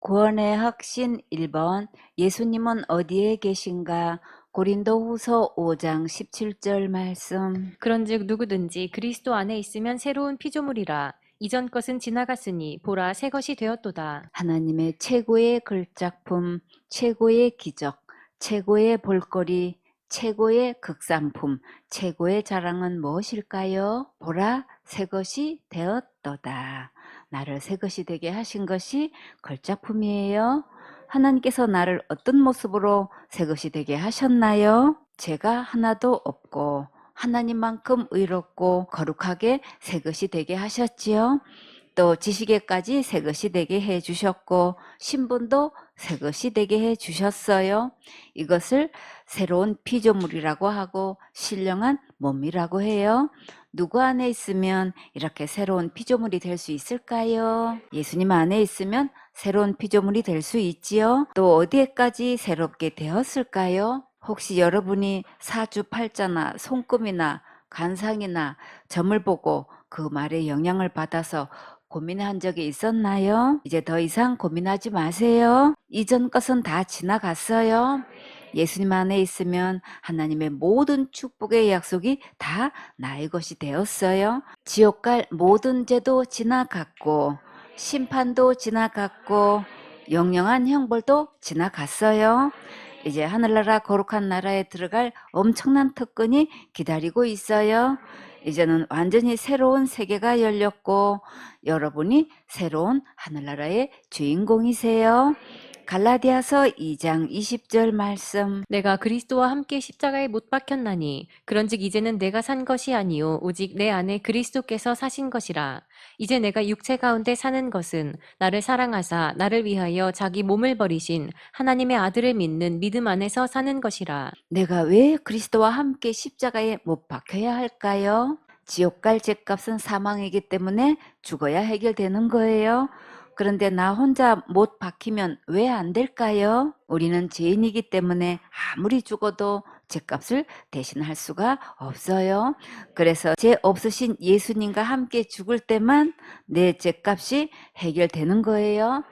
구원의核심 1번 예수님은 어디에 계신가? 고린도후서 5장 17절 말씀. 그런즉 누구든지 그리스도 안에 있으면 새로운 피조물이라. 이전 것은 지나갔으니 보라 새 것이 되었도다. 하나님의 최고의 걸작품, 최고의 기적, 최고의 볼거리, 최고의 극상품, 최고의 자랑은 무엇일까요? 보라 새 것이 되었도다. 나를 새 것이 되게 하신 것이 걸작품이에요. 하나님께서 나를 어떤 모습으로 새 것이 되게 하셨나요? 제가 하나도 없고 하나님만큼 의롭고 거룩하게 새 것이 되게 하셨지요. 또 지시개까지 새 것이 되게 해 주셨고 신분도 새 것이 되게 해 주셨어요. 이것을 새로운 피조물이라고 하고 신령한 몸이라고 해요. 누구 안에 있으면 이렇게 새로운 피조물이 될 수 있을까요? 예수님 안에 있으면 새로운 피조물이 될 수 있지요. 또 어디에까지 새롭게 되었을까요? 혹시 여러분이 사주팔자나 손금이나 간상이나 점을 보고 그 말에 영향을 받아서 고민한 적이 있었나요? 이제 더 이상 고민하지 마세요. 이전 것은 다 지나갔어요. 예수님 안에 있으면 하나님의 모든 축복의 약속이 다 나의 것이 되었어요. 지옥 갈 모든 죄도 지나갔고 심판도 지나갔고 영영한 형벌도 지나갔어요. 이제 하늘나라 거룩한 나라에 들어갈 엄청난 특권이 기다리고 있어요. 이제는 완전히 새로운 세계가 열렸고 여러분이 새로운 하늘나라의 주인공이세요. 갈라디아서 2장 20절 말씀. 내가 그리스도와 함께 십자가에 못 박혔나니 그런즉 이제는 내가 산 것이 아니요 오직 내 안에 그리스도께서 사신 것이라. 이제 내가 육체 가운데 사는 것은 나를 사랑하사 나를 위하여 자기 몸을 버리신 하나님의 아들을 믿는 믿음 안에서 사는 것이라. 내가 왜 그리스도와 함께 십자가에 못 박혀야 할까요? 지옥 갈 죄값은 사망이기 때문에 죽어야 해결되는 거예요. 그런데 나 혼자 못 박히면 왜 안 될까요? 우리는 죄인이기 때문에 아무리 죽어도 죄값을 대신할 수가 없어요. 그래서 죄 없으신 예수님과 함께 죽을 때만 내 죄값이 해결되는 거예요.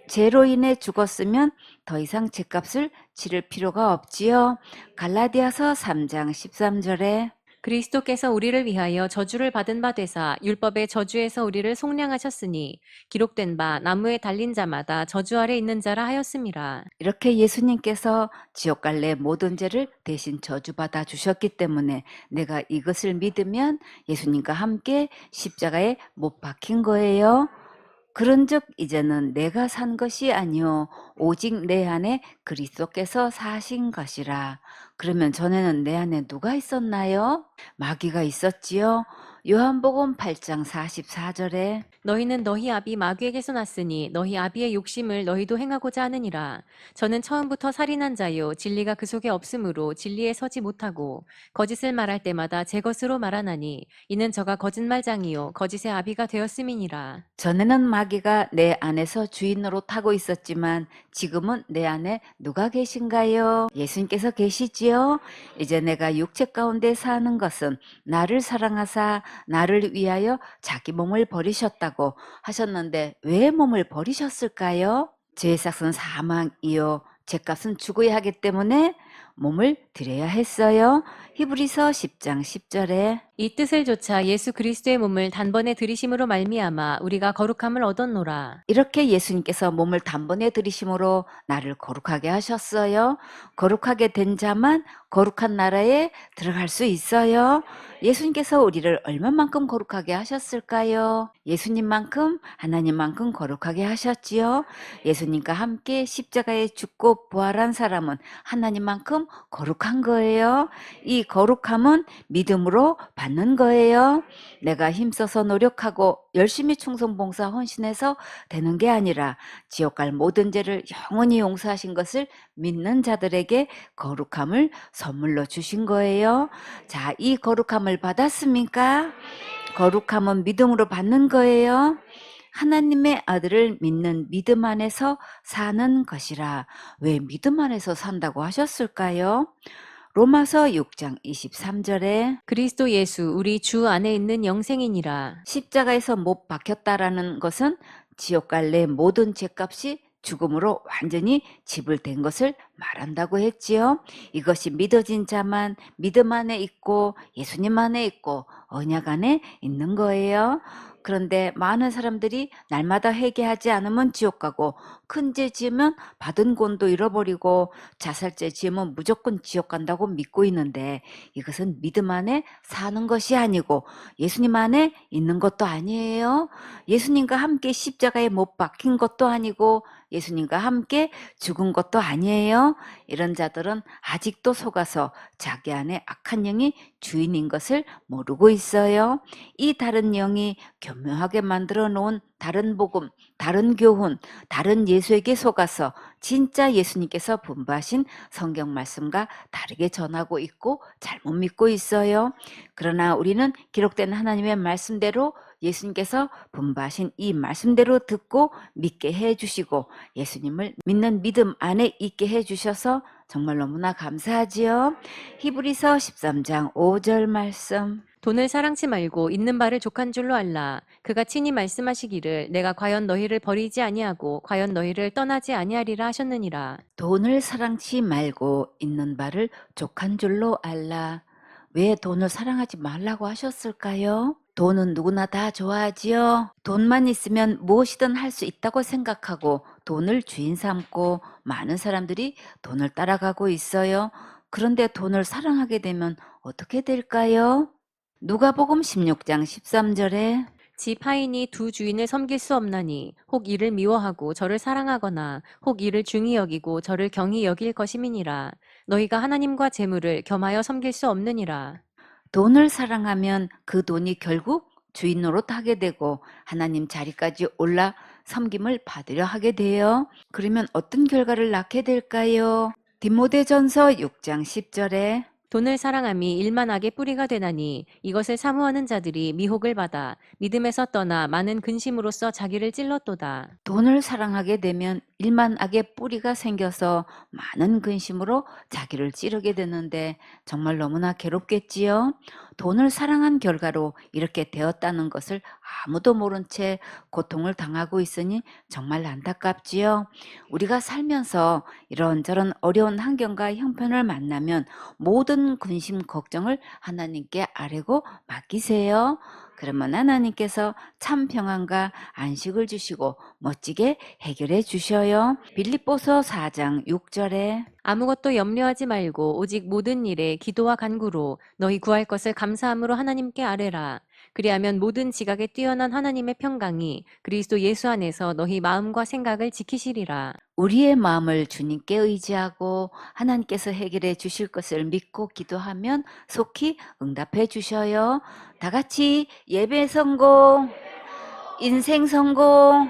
죄로 인해 죽었으면 더 이상 죄값을 치를 필요가 없지요. 갈라디아서 3장 13절에 그리스도께서 우리를 위하여 저주를 받은 바 되사 율법의 저주에서 우리를 속량하셨으니 기록된 바 나무에 달린 자마다 저주 아래 있는 자라 하였음이라. 이렇게 예수님께서 지옥 갈래 모든 죄를 대신 저주받아 주셨기 때문에 내가 이것을 믿으면 예수님과 함께 십자가에 못 박힌 거예요. 그런즉 이제는 내가 산 것이 아니요 오직 내 안에 그리스도께서 사신 것이라. 그러면 전에는 내 안에 누가 있었나요? 마귀가 있었지요. 요한복음 8장 44절에 너희는 너희 아비 마귀에게서 났으니 너희 아비의 욕심을 너희도 행하고자 하느니라. 저는 처음부터 살인한 자요 진리가 그 속에 없으므로 진리에 서지 못하고 거짓을 말할 때마다 제 것으로 말하나니 이는 저가 거짓말장이요 거짓의 아비가 되었음이니라. 전에는 마귀가 내 안에서 주인으로 타고 있었지만 지금은 내 안에 누가 계신가요? 예수님께서 계시지요? 이제 내가 육체 가운데 사는 것은 나를 사랑하사 나를 위하여 자기 몸을 버리셨다고 하셨는데 왜 몸을 버리셨을까요? 죄의 삭은 사망이요 죄값은 죽어야 하기 때문에 몸을 드려야 했어요. 히브리서 10장 10절에 이 뜻을 조차 예수 그리스도의 몸을 단번에 들이심으로 말미암아 우리가 거룩함을 얻었노라. 이렇게 예수님께서 몸을 단번에 들이심으로 나를 거룩하게 하셨어요. 거룩하게 된 자만 거룩한 나라에 들어갈 수 있어요. 예수님께서 우리를 얼마만큼 거룩하게 하셨을까요? 예수님만큼 하나님만큼 거룩하게 하셨지요. 예수님과 함께 십자가에 죽고 부활한 사람은 하나님만큼 거룩한 거예요. 이 거룩함은 믿음으로 받는 거예요. 내가 힘써서 노력하고 열심히 충성봉사 헌신해서 되는 게 아니라 지옥 갈 모든 죄를 영원히 용서하신 것을 믿는 자들에게 거룩함을 선물로 주신 거예요. 자, 이 거룩함을 받았습니까? 거룩함은 믿음으로 받는 거예요. 하나님의 아들을 믿는 믿음 안에서 사는 것이라. 왜 믿음 안에서 산다고 하셨을까요? 로마서 6장 23절에 그리스도 예수 우리 주 안에 있는 영생이니라. 십자가에서 못 박혔다라는 것은 지옥 갈래 모든 죄값이 죽음으로 완전히 지불된 것을 말한다고 했지요. 이것이 믿어진 자만 믿음 안에 있고 예수님 안에 있고 언약 안에 있는 거예요. 그런데 많은 사람들이 날마다 회개하지 않으면 지옥 가고 큰 죄 지으면 받은 권도 잃어버리고 자살죄 지으면 무조건 지옥 간다고 믿고 있는데 이것은 믿음 안에 사는 것이 아니고 예수님 안에 있는 것도 아니에요. 예수님과 함께 십자가에 못 박힌 것도 아니고 예수님과 함께 죽은 것도 아니에요. 이런 자들은 아직도 속아서 자기 안에 악한 영이 주인인 것을 모르고 있어요. 이 다른 영이 교묘하게 만들어 놓은 다른 복음, 다른 교훈, 다른 예수에게 속아서 진짜 예수님께서 분부하신 성경 말씀과 다르게 전하고 있고 잘못 믿고 있어요. 그러나 우리는 기록된 하나님의 말씀대로 예수님께서 분부하신 이 말씀대로 듣고 믿게 해주시고 예수님을 믿는 믿음 안에 있게 해주셔서 정말 너무나 감사하지요. 히브리서 13장 5절 말씀. 돈을 사랑치 말고 있는 바를 족한 줄로 알라. 그가 친히 말씀하시기를 내가 과연 너희를 버리지 아니하고 과연 너희를 떠나지 아니하리라 하셨느니라. 돈을 사랑치 말고 있는 바를 족한 줄로 알라. 왜 돈을 사랑하지 말라고 하셨을까요? 돈은 누구나 다 좋아하지요. 돈만 있으면 무엇이든 할 수 있다고 생각하고 돈을 주인 삼고 많은 사람들이 돈을 따라가고 있어요. 그런데 돈을 사랑하게 되면 어떻게 될까요? 누가복음 16장 13절에 집 하인이 두 주인을 섬길 수 없나니 혹 이를 미워하고 저를 사랑하거나 혹 이를 중히 여기고 저를 경히 여길 것임이니라. 너희가 하나님과 재물을 겸하여 섬길 수 없느니라. 돈을 사랑하면 그 돈이 결국 주인 노릇하게 되고 하나님 자리까지 올라 섬김을 받으려 하게 돼요. 그러면 어떤 결과를 낳게 될까요? 디모데전서 6장 10절에 돈을 사랑함이 일만 악의 뿌리가 되나니 이것을 사모하는 자들이 미혹을 받아 믿음에서 떠나 많은 근심으로써 자기를 찔렀도다. 돈을 사랑하게 되면 일만 악의 뿌리가 생겨서 많은 근심으로 자기를 찌르게 되는데 정말 너무나 괴롭겠지요. 돈을 사랑한 결과로 이렇게 되었다는 것을 아무도 모른 채 고통을 당하고 있으니 정말 안타깝지요. 우리가 살면서 이런저런 어려운 환경과 형편을 만나면 모든 근심 걱정을 하나님께 아뢰고 맡기세요. 그러면 하나님께서 참 평안과 안식을 주시고 멋지게 해결해 주셔요. 빌립보서 4장 6절에 아무것도 염려하지 말고 오직 모든 일에 기도와 간구로 너희 구할 것을 감사함으로 하나님께 아뢰라. 그리하면 모든 지각에 뛰어난 하나님의 평강이 그리스도 예수 안에서 너희 마음과 생각을 지키시리라. 우리의 마음을 주님께 의지하고 하나님께서 해결해 주실 것을 믿고 기도하면 속히 응답해 주셔요. 다 같이 예배 성공, 인생 성공,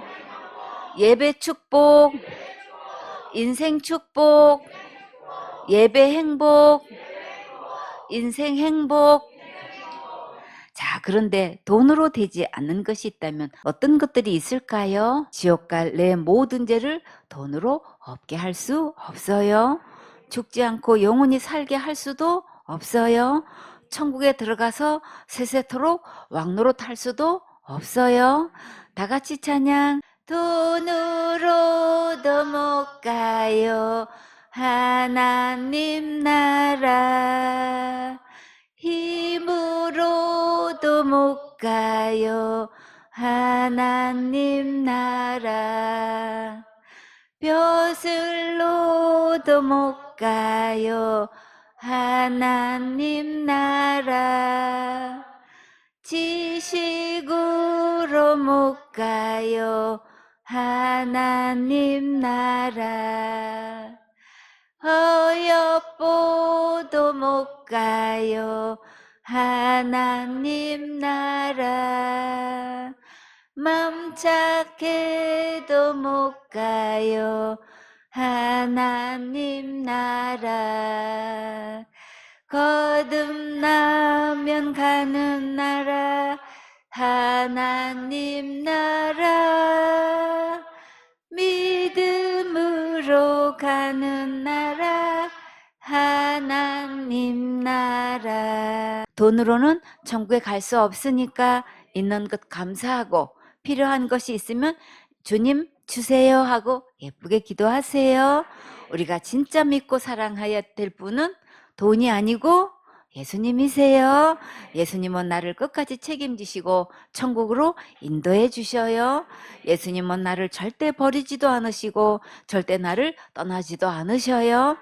예배 축복, 인생 축복, 예배 행복, 인생 행복. 자, 그런데 돈으로 되지 않는 것이 있다면 어떤 것들이 있을까요? 지옥 갈 내 모든 죄를 돈으로 없게 할 수 없어요. 죽지 않고 영원히 살게 할 수도 없어요. 천국에 들어가서 세세토록 왕노릇 할 수도 없어요. 다 같이 찬양. 돈으로도 못 가요. 하나님 나라. 힘으로도 못 가요. 하나님 나라. 벼슬로도 못 가요. 하나님 나라. 지식으로 못 가요. 하나님 나라. 어여뽀도 못 가요. 하나님 나라. 맘 착해도 못 가요. 하나님 나라. 거듭나면 가는 나라. 하나님 나라. 믿음으로 가는 나라. 하나님 나라. 돈으로는 천국에 갈 수 없으니까 있는 것 감사하고 필요한 것이 있으면 주님 주세요 하고 예쁘게 기도하세요. 우리가 진짜 믿고 사랑해야 될 분은 돈이 아니고 예수님이세요. 예수님은 나를 끝까지 책임지시고 천국으로 인도해 주셔요. 예수님은 나를 절대 버리지도 않으시고 절대 나를 떠나지도 않으셔요.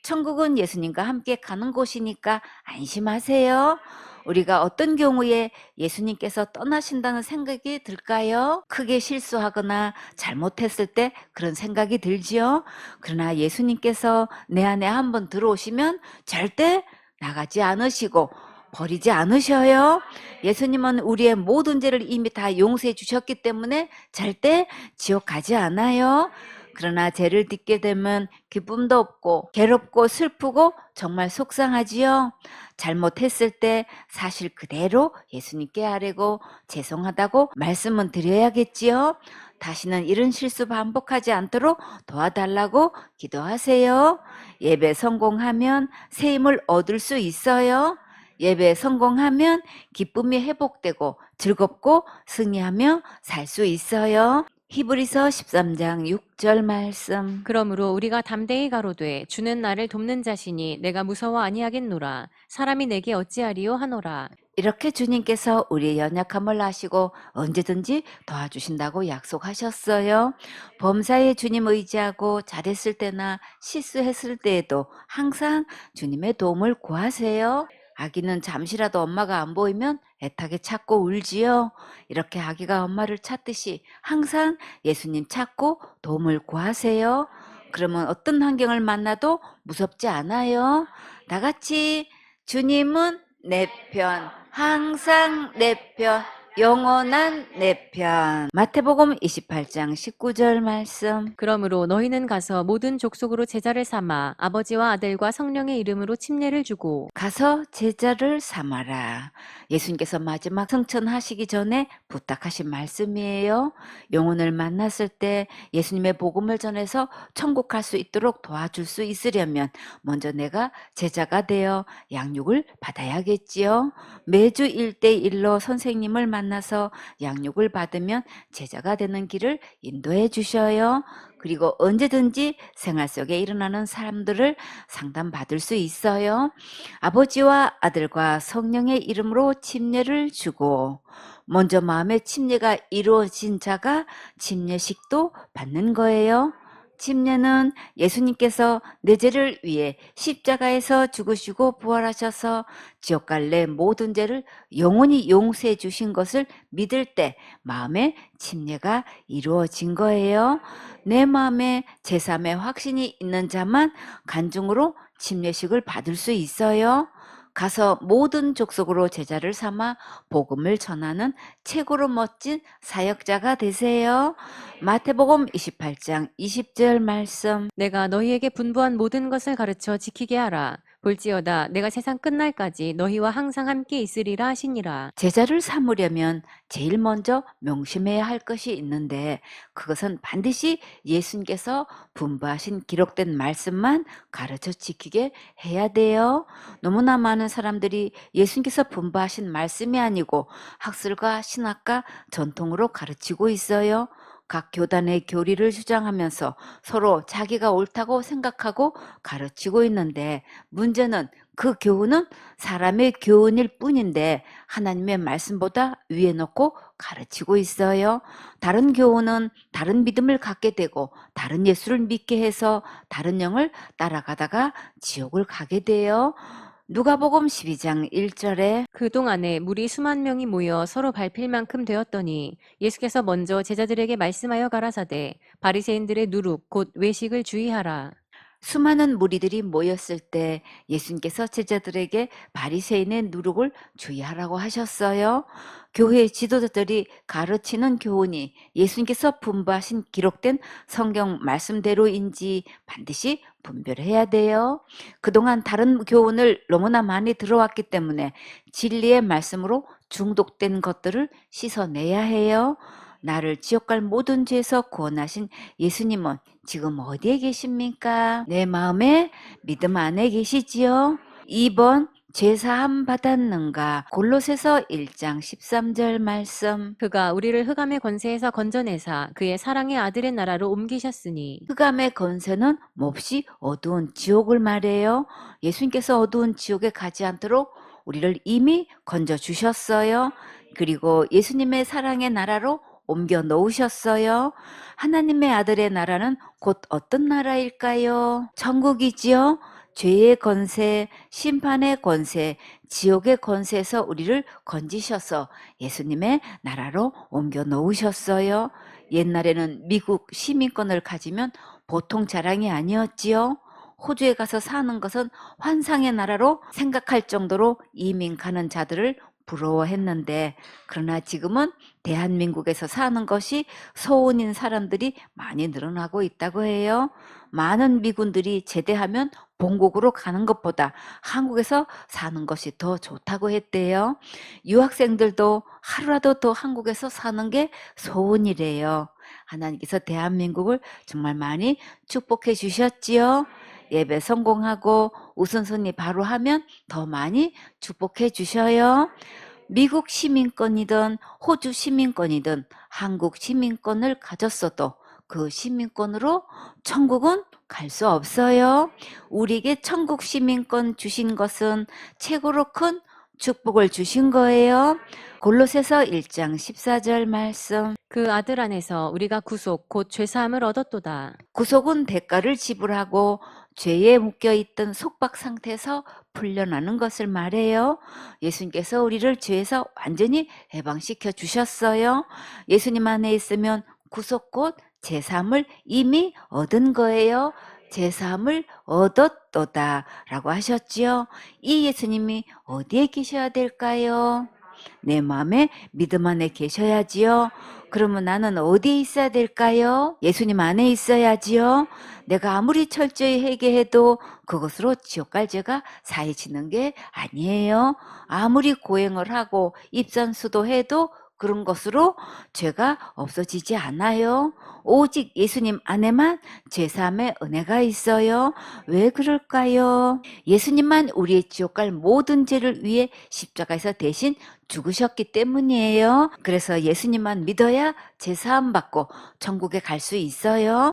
천국은 예수님과 함께 가는 곳이니까 안심하세요. 우리가 어떤 경우에 예수님께서 떠나신다는 생각이 들까요? 크게 실수하거나 잘못했을 때 그런 생각이 들지요. 그러나 예수님께서 내 안에 한번 들어오시면 절대 나가지 않으시고 버리지 않으셔요. 예수님은 우리의 모든 죄를 이미 다 용서해 주셨기 때문에 절대 지옥 가지 않아요. 그러나 죄를 짓게 되면 기쁨도 없고 괴롭고 슬프고 정말 속상하지요. 잘못했을 때 사실 그대로 예수님께 아뢰고 죄송하다고 말씀은 드려야겠지요. 다시는 이런 실수 반복하지 않도록 도와달라고 기도하세요. 예배 성공하면 새 힘을 얻을 수 있어요. 예배 성공하면 기쁨이 회복되고 즐겁고 승리하며 살 수 있어요. 히브리서 13장 6절 말씀. 그러므로 우리가 담대히 가로되 주는 나를 돕는 자시니 내가 무서워 아니하겠노라. 사람이 내게 어찌하리요 하노라. 이렇게 주님께서 우리의 연약함을 아시고 언제든지 도와주신다고 약속하셨어요. 범사에 주님 의지하고 잘했을 때나 실수했을 때에도 항상 주님의 도움을 구하세요. 아기는 잠시라도 엄마가 안 보이면 애타게 찾고 울지요. 이렇게 아기가 엄마를 찾듯이 항상 예수님 찾고 도움을 구하세요. 그러면 어떤 환경을 만나도 무섭지 않아요. 다 같이 주님은 내 편, 항상 내 편, 영원한 내 편. 마태복음 28장 19절 말씀. 그러므로 너희는 가서 모든 족속으로 제자를 삼아 아버지와 아들과 성령의 이름으로 침례를 주고 가서 제자를 삼아라. 예수님께서 마지막 승천하시기 전에 부탁하신 말씀이에요. 영혼을 만났을 때 예수님의 복음을 전해서 천국 갈 수 있도록 도와줄 수 있으려면 먼저 내가 제자가 되어 양육을 받아야겠지요. 매주 1대1로 선생님을 만나서 양육을 받으면 제자가 되는 길을 인도해 주셔요. 그리고 언제든지 생활 속에 일어나는 사람들을 상담받을 수 있어요. 아버지와 아들과 성령의 이름으로 침례를 주고 먼저 마음의 침례가 이루어진 자가 침례식도 받는 거예요. 침례는 예수님께서 내 죄를 위해 십자가에서 죽으시고 부활하셔서 지옥 갈 내 모든 죄를 영원히 용서해 주신 것을 믿을 때 마음의 침례가 이루어진 거예요. 내 마음에 제3의 확신이 있는 자만 간증으로 침례식을 받을 수 있어요. 가서 모든 족속으로 제자를 삼아 복음을 전하는 최고로 멋진 사역자가 되세요. 마태복음 28장 20절 말씀. 내가 너희에게 분부한 모든 것을 가르쳐 지키게 하라. 볼지어다 내가 세상 끝날까지 너희와 항상 함께 있으리라 하시니라. 제자를 삼으려면 제일 먼저 명심해야 할 것이 있는데 그것은 반드시 예수님께서 분부하신 기록된 말씀만 가르쳐 지키게 해야 돼요. 너무나 많은 사람들이 예수님께서 분부하신 말씀이 아니고 학술과 신학과 전통으로 가르치고 있어요. 각 교단의 교리를 주장하면서 서로 자기가 옳다고 생각하고 가르치고 있는데 문제는 그 교훈은 사람의 교훈일 뿐인데 하나님의 말씀보다 위에 놓고 가르치고 있어요. 다른 교훈은 다른 믿음을 갖게 되고 다른 예수를 믿게 해서 다른 영을 따라가다가 지옥을 가게 돼요. 누가복음 12장 1절에 그동안에 무리 수만 명이 모여 서로 밟힐 만큼 되었더니 예수께서 먼저 제자들에게 말씀하여 가라사대 바리새인들의 누룩 곧 외식을 주의하라. 수많은 무리들이 모였을 때 예수님께서 제자들에게 바리새인의 누룩을 주의하라고 하셨어요. 교회 지도자들이 가르치는 교훈이 예수님께서 분부하신 기록된 성경 말씀대로인지 반드시 분별해야 돼요. 그동안 다른 교훈을 너무나 많이 들어왔기 때문에 진리의 말씀으로 중독된 것들을 씻어내야 해요. 나를 지옥 갈 모든 죄에서 구원하신 예수님은 지금 어디에 계십니까? 내 마음에 믿음 안에 계시지요? 2번 제사함 받았는가? 골로새서 1장 13절 말씀. 그가 우리를 흑암의 권세에서 건져내사 그의 사랑의 아들의 나라로 옮기셨으니 흑암의 건세는 몹시 어두운 지옥을 말해요. 예수님께서 어두운 지옥에 가지 않도록 우리를 이미 건져 주셨어요. 그리고 예수님의 사랑의 나라로 옮겨 놓으셨어요. 하나님의 아들의 나라는 곧 어떤 나라일까요? 천국이지요. 죄의 권세, 심판의 권세, 지옥의 권세에서 우리를 건지셔서 예수님의 나라로 옮겨 놓으셨어요. 옛날에는 미국 시민권을 가지면 보통 자랑이 아니었지요. 호주에 가서 사는 것은 환상의 나라로 생각할 정도로 이민 가는 자들을 부러워했는데, 그러나 지금은 대한민국에서 사는 것이 소원인 사람들이 많이 늘어나고 있다고 해요. 많은 미군들이 제대하면 본국으로 가는 것보다 한국에서 사는 것이 더 좋다고 했대요. 유학생들도 하루라도 더 한국에서 사는 게 소원이래요. 하나님께서 대한민국을 정말 많이 축복해 주셨지요. 예배 성공하고 우선순위 바로 하면 더 많이 축복해 주셔요. 미국 시민권이든 호주 시민권이든 한국 시민권을 가졌어도 그 시민권으로 천국은 갈 수 없어요. 우리에게 천국 시민권 주신 것은 최고로 큰 축복을 주신 거예요. 골로새서 1장 14절 말씀. 그 아들 안에서 우리가 구속 곧 죄사함을 얻었도다. 구속은 대가를 지불하고 죄에 묶여있던 속박 상태에서 풀려나는 것을 말해요. 예수님께서 우리를 죄에서 완전히 해방시켜 주셨어요. 예수님 안에 있으면 구속 곧 제사함을 이미 얻은 거예요. 제사함을 얻었도다 라고 하셨지요. 이 예수님이 어디에 계셔야 될까요? 내 마음에 믿음 안에 계셔야지요. 그러면 나는 어디에 있어야 될까요? 예수님 안에 있어야지요. 내가 아무리 철저히 회개해도 그것으로 지옥 갈 죄가 사해지는 게 아니에요. 아무리 고행을 하고 입산수도해도 그런 것으로 죄가 없어지지 않아요. 오직 예수님 안에만 제사함의 은혜가 있어요. 왜 그럴까요? 예수님만 우리의 지옥 갈 모든 죄를 위해 십자가에서 대신 죽으셨기 때문이에요. 그래서 예수님만 믿어야 제사함 받고 천국에 갈 수 있어요.